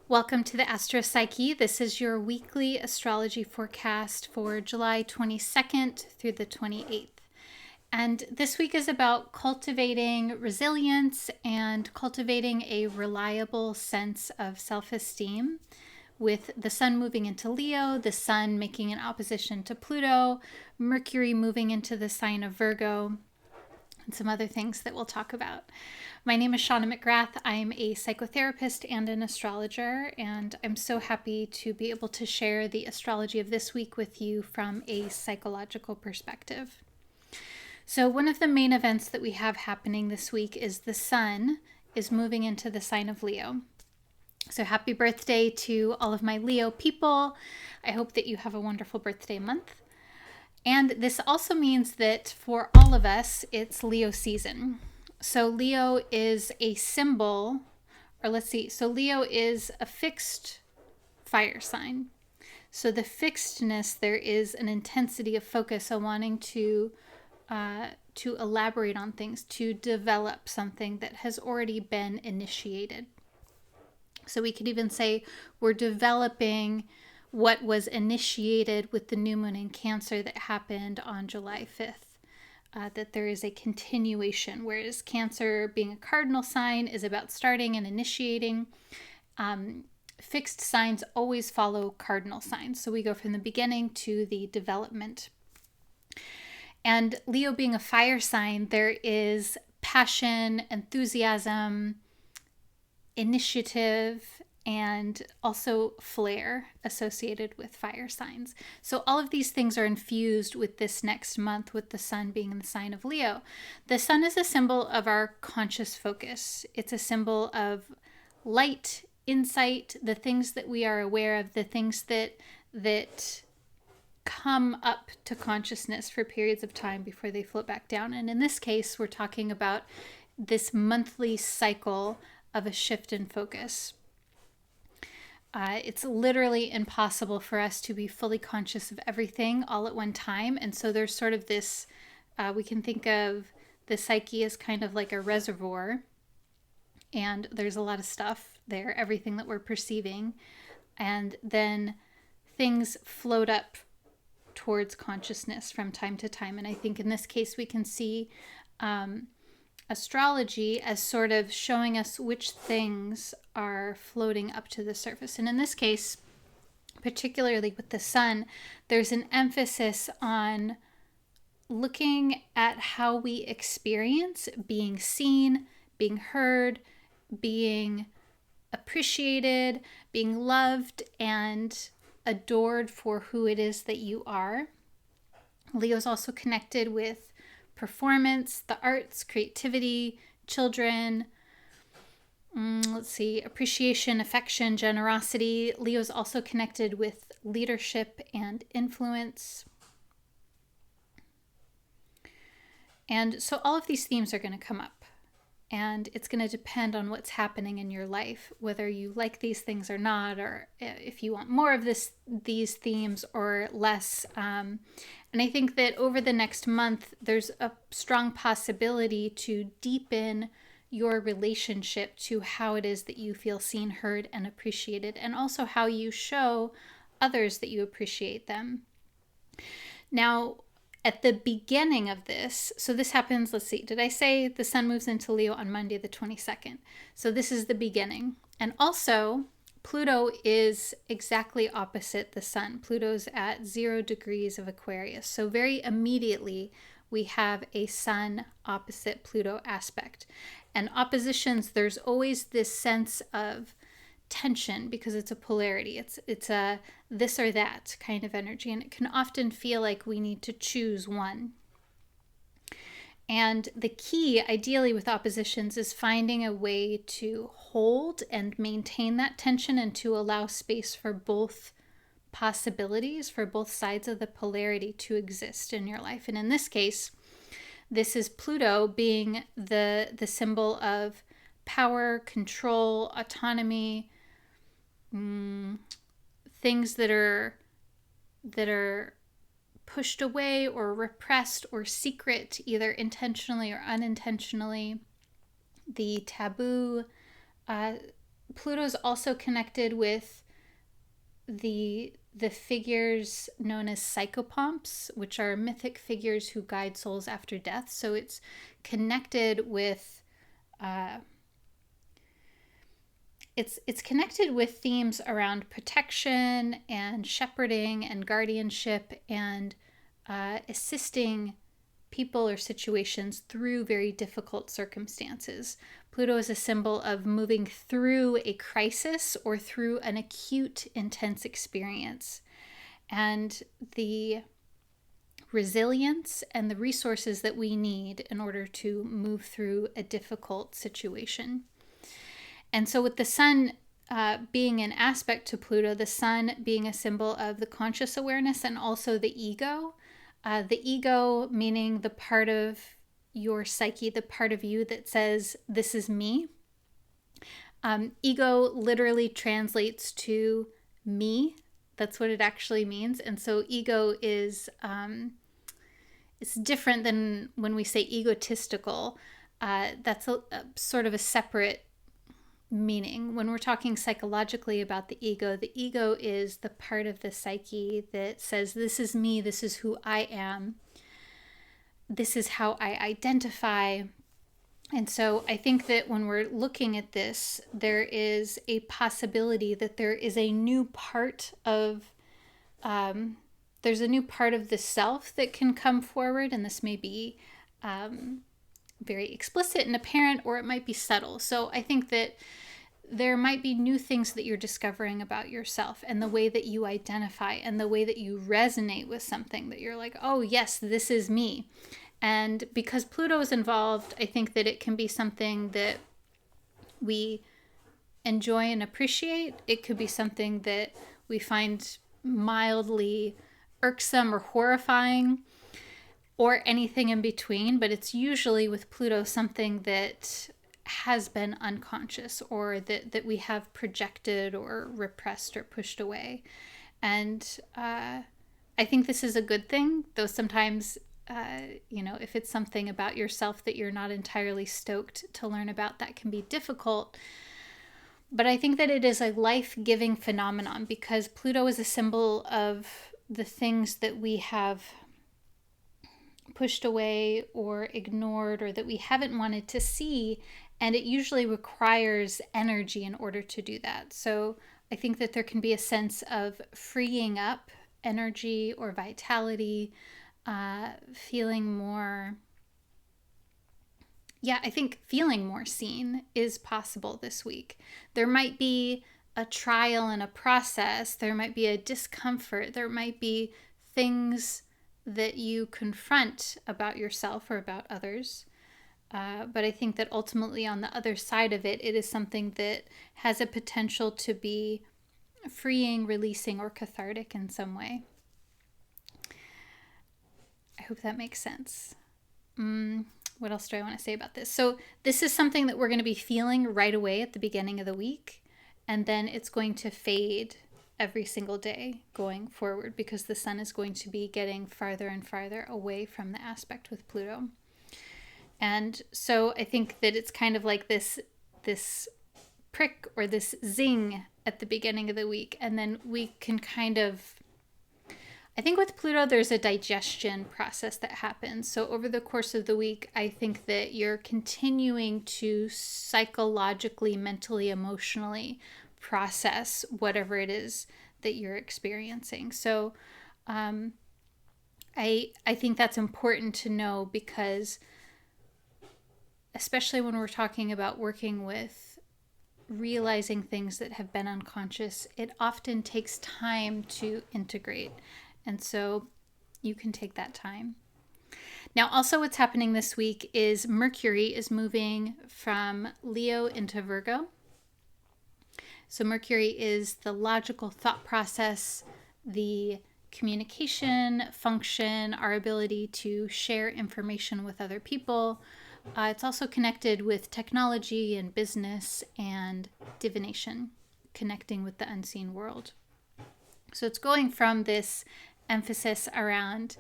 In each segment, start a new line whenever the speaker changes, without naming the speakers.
Welcome to the Astro Psyche. This is your weekly astrology forecast for July 22nd through the 28th. And this week is about cultivating resilience and cultivating a reliable sense of self-esteem, with the sun moving into Leo, the sun making an opposition to Pluto, Mercury moving into the sign of Virgo, and some other things that we'll talk about. My name is Shawna McGrath. I'm a psychotherapist and an astrologer, and I'm so happy to be able to share the astrology of this week with you from a psychological perspective. So one of the main events that we have happening this week is the sun is moving into the sign of Leo. So happy birthday to all of my Leo people. I hope that you have a wonderful birthday month. And this also means that for all of us, it's Leo season. So Leo is a symbol, so Leo is a fixed fire sign. So the fixedness, there is an intensity of focus, so wanting to elaborate on things, to develop something that has already been initiated. So we could even say we're developing what was initiated with the new moon in Cancer that happened on July 5th, that there is a continuation, whereas Cancer, being a cardinal sign, is about starting and initiating. Fixed signs always follow cardinal signs, so we go from the beginning to the development. And Leo being a fire sign, there is passion, enthusiasm, initiative, and also flair associated with fire signs. So all of these things are infused with this next month, with the sun being in the sign of Leo. The sun is a symbol of our conscious focus. It's a symbol of light, insight, the things that we are aware of, the things that come up to consciousness for periods of time before they float back down. And in this case, we're talking about this monthly cycle of a shift in focus. It's literally impossible for us to be fully conscious of everything all at one time. And so there's sort of this, we can think of the psyche as kind of like a reservoir. And there's a lot of stuff there, everything that we're perceiving. And then things float up towards consciousness from time to time. And I think in this case, we can see astrology as sort of showing us which things are floating up to the surface. And in this case, particularly with the sun, there's an emphasis on looking at how we experience being seen, being heard, being appreciated, being loved, and adored for who it is that you are. Leo's also connected with performance, the arts, creativity, children, appreciation, affection, generosity. Leo's also connected with leadership and influence. And so all of these themes are going to come up. And it's going to depend on what's happening in your life, whether you like these things or not, or if you want more of these themes or less. And I think that over the next month, there's a strong possibility to deepen your relationship to how it is that you feel seen, heard, and appreciated, and also how you show others that you appreciate them. Now, at the beginning of this, so this happens, did I say the sun moves into Leo on Monday the 22nd? So this is the beginning. And also, Pluto is exactly opposite the sun. Pluto's at 0 degrees of Aquarius. So very immediately, we have a sun opposite Pluto aspect. And oppositions, there's always this sense of tension because it's a polarity. It's a this or that kind of energy, and it can often feel like we need to choose one. And the key, ideally, with oppositions is finding a way to hold and maintain that tension and to allow space for both possibilities, for both sides of the polarity to exist in your life. And in this case, this is Pluto being the symbol of power, control, autonomy, things that are pushed away or repressed or secret, either intentionally or unintentionally. The taboo Pluto's also connected with the figures known as psychopomps, which are mythic figures who guide souls after death. So it's connected with it's connected with themes around protection and shepherding and guardianship and assisting people or situations through very difficult circumstances. Pluto is a symbol of moving through a crisis or through an acute, intense experience. And the resilience and the resources that we need in order to move through a difficult situation. And so with the sun being an aspect to Pluto, the sun being a symbol of the conscious awareness and also the ego meaning the part of your psyche, the part of you that says, this is me. Ego literally translates to me. That's what it actually means. And so ego is, it's different than when we say egotistical. That's a sort of a separate meaning. When we're talking psychologically about the ego is the part of the psyche that says, this is me, this is who I am, this is how I identify. And so I think that when we're looking at this, there is a possibility that there is a new part of there's a new part of the self that can come forward, and this may be very explicit and apparent, or it might be subtle. So I think that there might be new things that you're discovering about yourself and the way that you identify and the way that you resonate with something that you're like, oh yes, this is me. And because Pluto is involved, I think that it can be something that we enjoy and appreciate. It could be something that we find mildly irksome or horrifying, or anything in between, but it's usually with Pluto something that has been unconscious or that we have projected or repressed or pushed away. And I think this is a good thing, though sometimes, if it's something about yourself that you're not entirely stoked to learn about, that can be difficult. But I think that it is a life-giving phenomenon because Pluto is a symbol of the things that we have pushed away or ignored or that we haven't wanted to see, and it usually requires energy in order to do that. So I think that there can be a sense of freeing up energy or vitality, feeling more seen is possible this week. There might be a trial and a process, there might be a discomfort, there might be things that you confront about yourself or about others. But I think that ultimately on the other side of it, it is something that has a potential to be freeing, releasing, or cathartic in some way. I hope that makes sense. What else do I want to say about this? So this is something that we're going to be feeling right away at the beginning of the week, and then it's going to fade every single day going forward because the sun is going to be getting farther and farther away from the aspect with Pluto. And so I think that it's kind of like this prick or this zing at the beginning of the week, and then we can kind of, I think with Pluto, there's a digestion process that happens. So over the course of the week, I think that you're continuing to psychologically, mentally, emotionally process whatever it is that you're experiencing. So I think that's important to know because especially when we're talking about working with realizing things that have been unconscious, it often takes time to integrate. And so you can take that time. Now, also what's happening this week is Mercury is moving from Leo into Virgo. So Mercury is the logical thought process, the communication function, our ability to share information with other people. It's also connected with technology and business and divination, connecting with the unseen world. So it's going from this emphasis around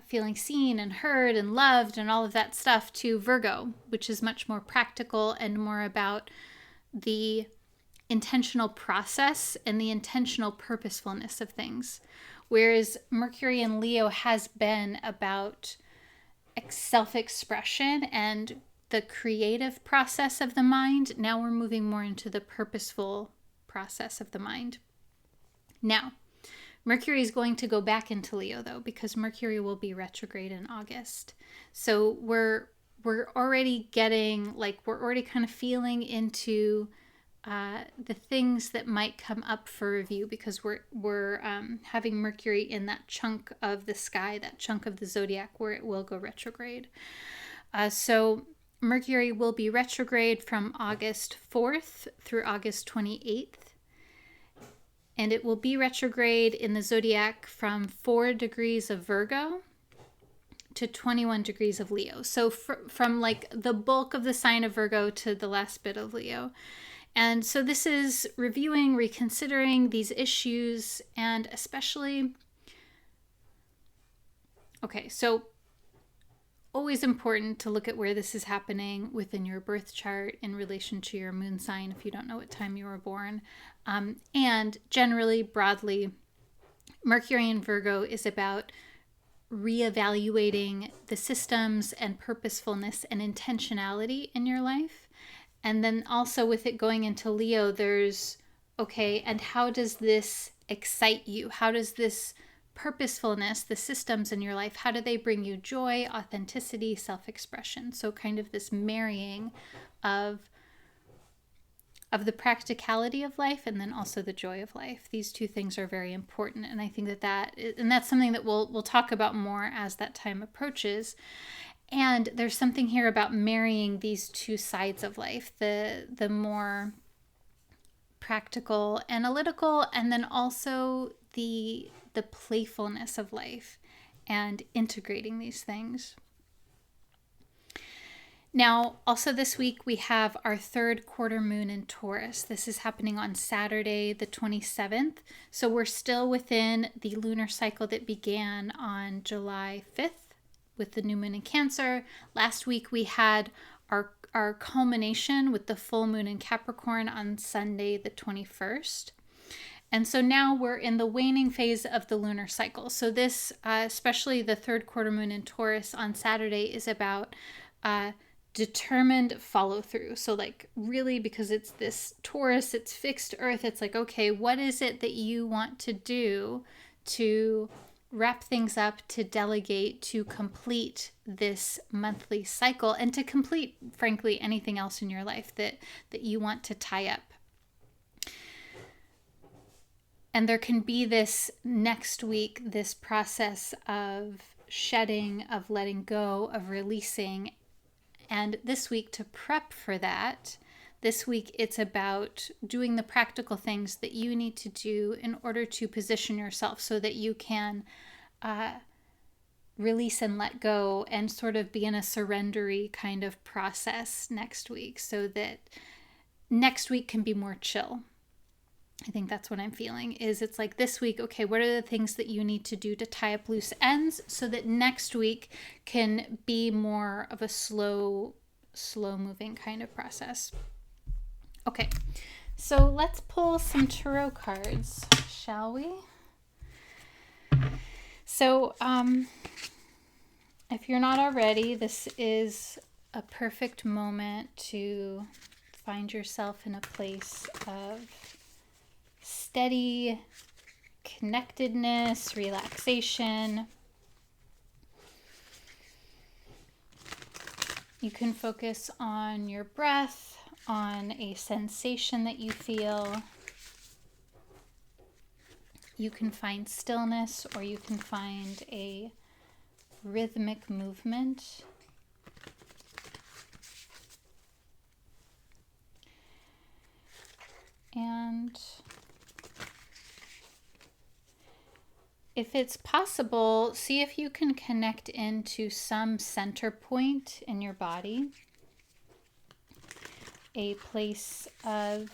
feeling seen and heard and loved and all of that stuff to Virgo, which is much more practical and more about the intentional process and the intentional purposefulness of things. Whereas Mercury in Leo has been about self-expression and the creative process of the mind. Now we're moving more into the purposeful process of the mind. Now, Mercury is going to go back into Leo though, because Mercury will be retrograde in August. So we're already getting, like, we're already kind of feeling into the things that might come up for review, because we're having Mercury in that chunk of the sky, that chunk of the zodiac where it will go retrograde. So Mercury will be retrograde from August 4th through August 28th. And it will be retrograde in the zodiac from 4 degrees of Virgo to 21 degrees of Leo. So from like the bulk of the sign of Virgo to the last bit of Leo. And so this is reviewing, reconsidering these issues, and especially, okay, so always important to look at where this is happening within your birth chart in relation to your moon sign if you don't know what time you were born. And generally, broadly, Mercury in Virgo is about reevaluating the systems and purposefulness and intentionality in your life. And then also with it going into Leo, there's, okay, and how does this excite you? How does this purposefulness, the systems in your life, how do they bring you joy, authenticity, self-expression? So kind of this marrying of the practicality of life and then also the joy of life. These two things are very important. And I think that's something that we'll talk about more as that time approaches. And there's something here about marrying these two sides of life, the more practical, analytical, and then also the playfulness of life and integrating these things. Now, also this week we have our 3rd quarter moon in Taurus. This is happening on Saturday, the 27th. So we're still within the lunar cycle that began on July 5th. With the new moon in Cancer. Last week we had our culmination with the full moon in Capricorn on Sunday the 21st. And so now we're in the waning phase of the lunar cycle. So this, especially the 3rd quarter moon in Taurus on Saturday, is about determined follow through. So like really, because it's this Taurus, it's fixed earth. It's like, okay, what is it that you want to do to wrap things up, to delegate, to complete this monthly cycle, and to complete, frankly, anything else in your life that you want to tie up. And there can be this next week, this process of shedding, of letting go, of releasing. And this week, to prep for that, this week it's about doing the practical things that you need to do in order to position yourself so that you can release and let go and sort of be in a surrendery kind of process next week, so that next week can be more chill. I think that's what I'm feeling, is it's like this week, okay, what are the things that you need to do to tie up loose ends so that next week can be more of a slow moving kind of process. Okay, so let's pull some tarot cards, shall we? So, if you're not already, this is a perfect moment to find yourself in a place of steady connectedness, relaxation. You can focus on your breath, on a sensation that you feel. You can find stillness, or you can find a rhythmic movement. And if it's possible, see if you can connect into some center point in your body, a place of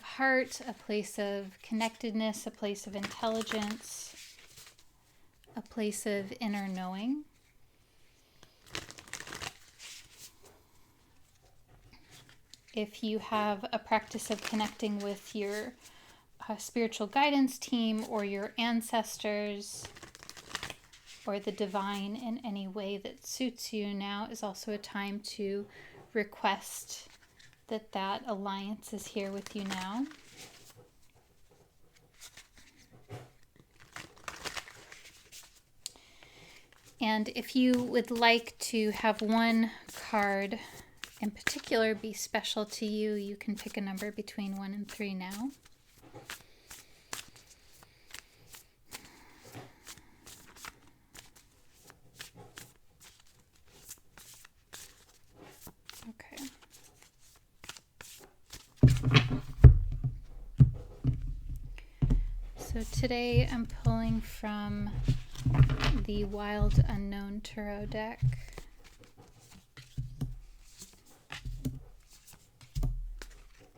heart, a place of connectedness, a place of intelligence, a place of inner knowing. If you have a practice of connecting with your spiritual guidance team or your ancestors or the divine in any way that suits you, now is also a time to request that alliance is here with you now. And if you would like to have one card in particular be special to you, you can pick a number between 1 and 3 now. Okay. So today I'm pulling from the Wild Unknown Tarot deck.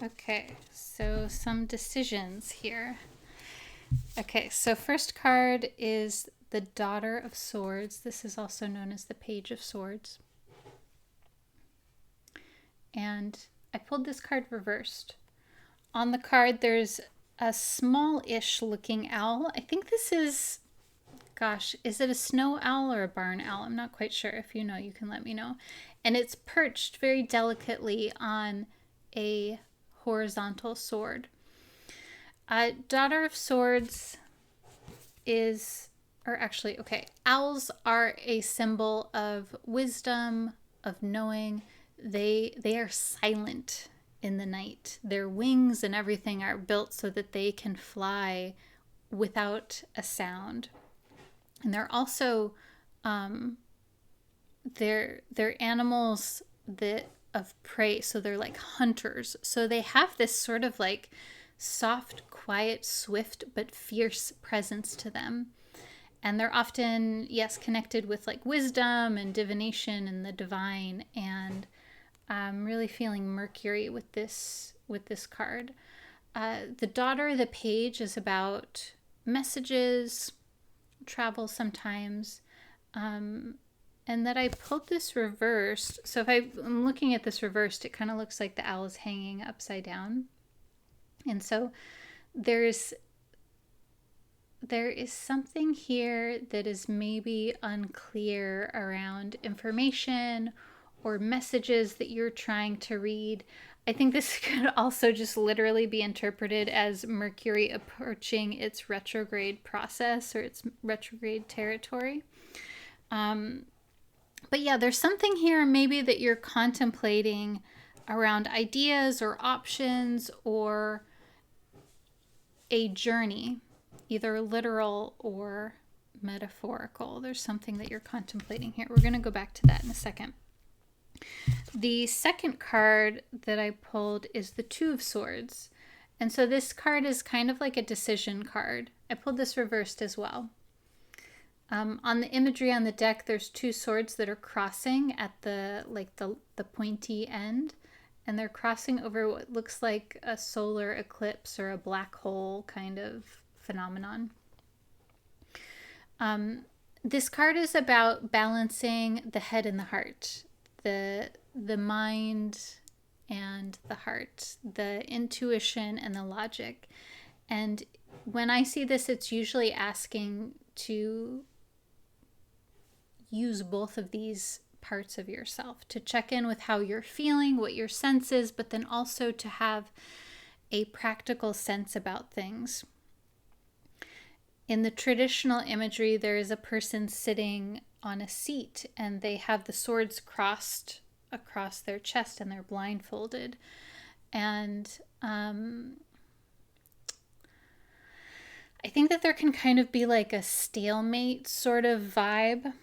Okay, so some decisions here. Okay, so first card is the Daughter of Swords. This is also known as the Page of Swords. And I pulled this card reversed. On the card, there's a small-ish looking owl. I think this is, gosh, is it a snow owl or a barn owl? I'm not quite sure. If you know, you can let me know. And it's perched very delicately on a horizontal sword. Daughter of Swords is, or actually, okay, owls are a symbol of wisdom, of knowing. They are silent in the night. Their wings and everything are built so that they can fly without a sound. And they're also they're animals that of prey, so they're like hunters. So they have this sort of like soft, quiet, swift but fierce presence to them. And they're often, yes, connected with like wisdom and divination and the divine. And I'm really feeling Mercury with this card. The Daughter, the Page, is about messages, travel sometimes, and that I pulled this reversed. So if I'm looking at this reversed, it kind of looks like the owl is hanging upside down. And so there is something here that is maybe unclear around information or messages that you're trying to read. I think this could also just literally be interpreted as Mercury approaching its retrograde process or its retrograde territory. But yeah, there's something here maybe that you're contemplating around ideas or options or a journey, either literal or metaphorical. There's something that you're contemplating here. We're going to go back to that in a second. The second card that I pulled is the Two of Swords. And so this card is kind of like a decision card. I pulled this reversed as well. On the imagery on the deck, there's two swords that are crossing at the pointy end. And they're crossing over what looks like a solar eclipse or a black hole kind of phenomenon. This card is about balancing the head and the heart. The mind and the heart, the intuition and the logic. And when I see this, it's usually asking to use both of these parts of yourself, to check in with how you're feeling, what your sense is, but then also to have a practical sense about things. In the traditional imagery, there is a person sitting on a seat and they have the swords crossed across their chest and they're blindfolded. And I think that there can kind of be like a stalemate sort of vibe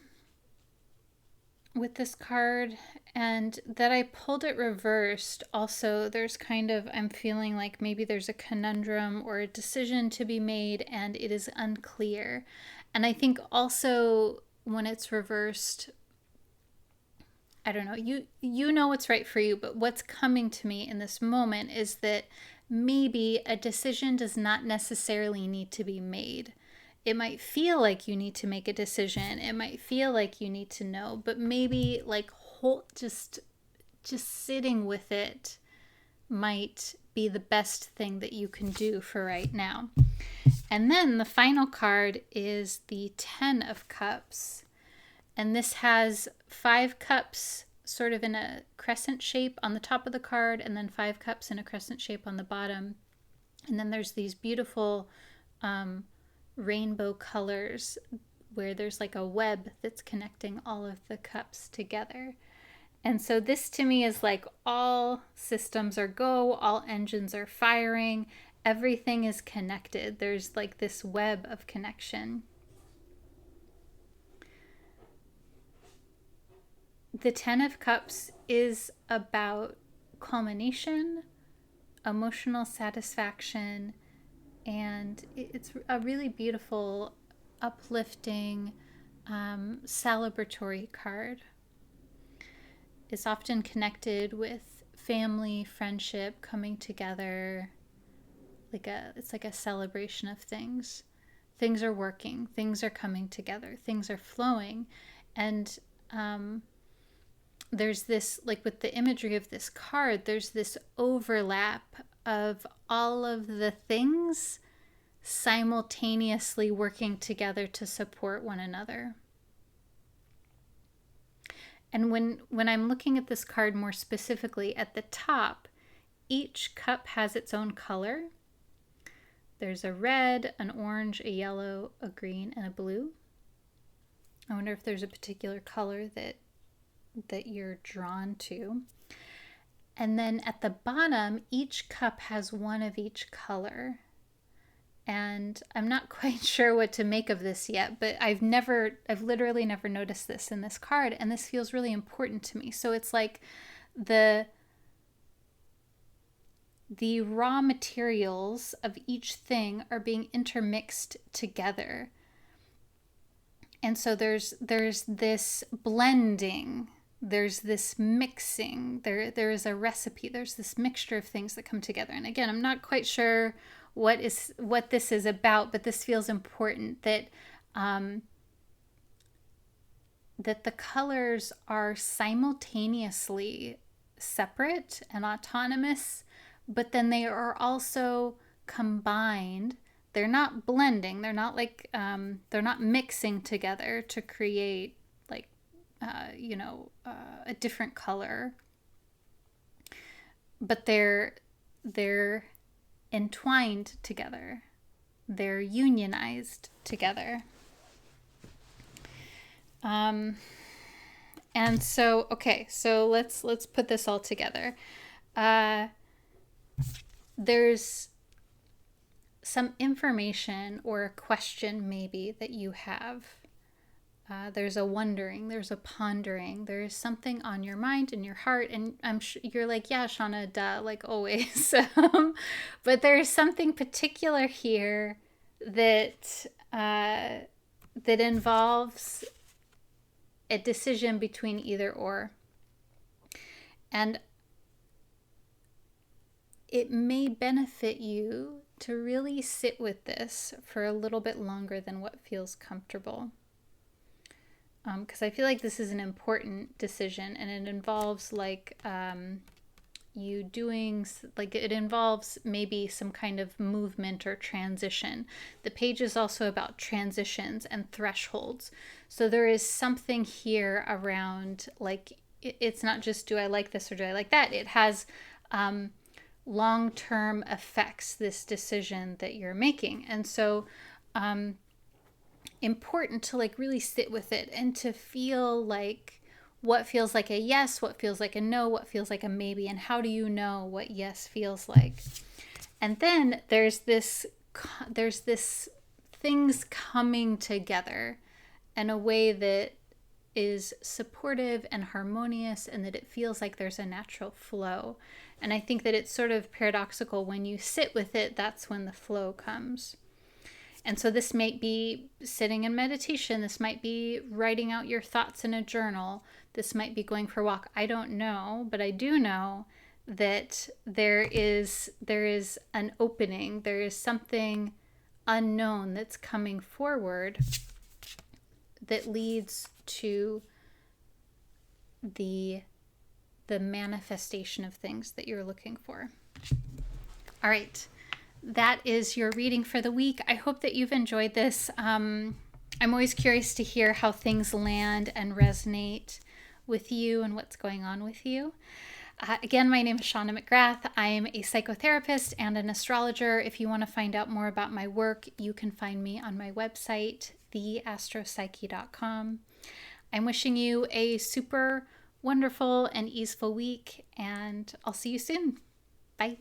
with this card, and that I pulled it reversed. Also, there's kind of, I'm feeling like maybe there's a conundrum or a decision to be made and it is unclear. And I think also when it's reversed, I don't know, you know what's right for you, but what's coming to me in this moment is that maybe a decision does not necessarily need to be made. It might feel like you need to make a decision. It might feel like you need to know, but maybe like just sitting with it might be the best thing that you can do for right now. And then the final card is the 10 of Cups. And this has 5 cups sort of in a crescent shape on the top of the card, and then 5 cups in a crescent shape on the bottom. And then there's these beautiful rainbow colors where there's like a web that's connecting all of the cups together. And so this to me is like all systems are go, all engines are firing, everything is connected. There's like this web of connection. The 10 of Cups is about culmination, emotional satisfaction, and it's a really beautiful, uplifting, celebratory card. It's often connected with family, friendship, coming together. It's like a celebration of things. Things are working, things are coming together, things are flowing. And there's this, like with the imagery of this card, there's this overlap of all of the things simultaneously working together to support one another. And when I'm looking at this card more specifically, at the top, each cup has its own color. There's a red, an orange, a yellow, a green, and a blue. I wonder if there's a particular color that you're drawn to. And then at the bottom, each cup has one of each color. And I'm not quite sure what to make of this yet, but I've literally never noticed this in this card, and this feels really important to me. So it's like the raw materials of each thing are being intermixed together. And so there's this blending, there's this mixing, there is a recipe, there's this mixture of things that come together. And again, I'm not quite sure what this is about, but this feels important, that the colors are simultaneously separate and autonomous, but then they are also combined. They're not blending. They're not like they're not mixing together to create like a different color. But they're entwined together. They're unionized together. And so let's put this all together. There's some information or a question maybe that you have. There's a wondering, there's a pondering, there's something on your mind and your heart, and I'm sure you're like, yeah, Shawna, duh, like always. But there's something particular here that involves a decision between either or. And it may benefit you to really sit with this for a little bit longer than what feels comfortable. Because I feel like this is an important decision, and it involves it involves maybe some kind of movement or transition. The page is also about transitions and thresholds. So there is something here around, like, it's not just do I like this or do I like that. It has long-term effects, this decision that you're making. And so important to like really sit with it and to feel like what feels like a yes, what feels like a no, what feels like a maybe, and how do you know what yes feels like. And then there's this things coming together in a way that is supportive and harmonious, and that it feels like there's a natural flow. And I think that it's sort of paradoxical, when you sit with it, that's when the flow comes. And so this might be sitting in meditation. This might be writing out your thoughts in a journal. This might be going for a walk. I don't know, but I do know that there is an opening. There is something unknown that's coming forward that leads to the the manifestation of things that you're looking for. All right. That is your reading for the week. I hope that you've enjoyed this. I'm always curious to hear how things land and resonate with you and what's going on with you. Again, my name is Shawna McGrath. I am a psychotherapist and an astrologer. If you want to find out more about my work, you can find me on my website, theastropsyche.com. I'm wishing you a super wonderful and easeful week, and I'll see you soon. Bye.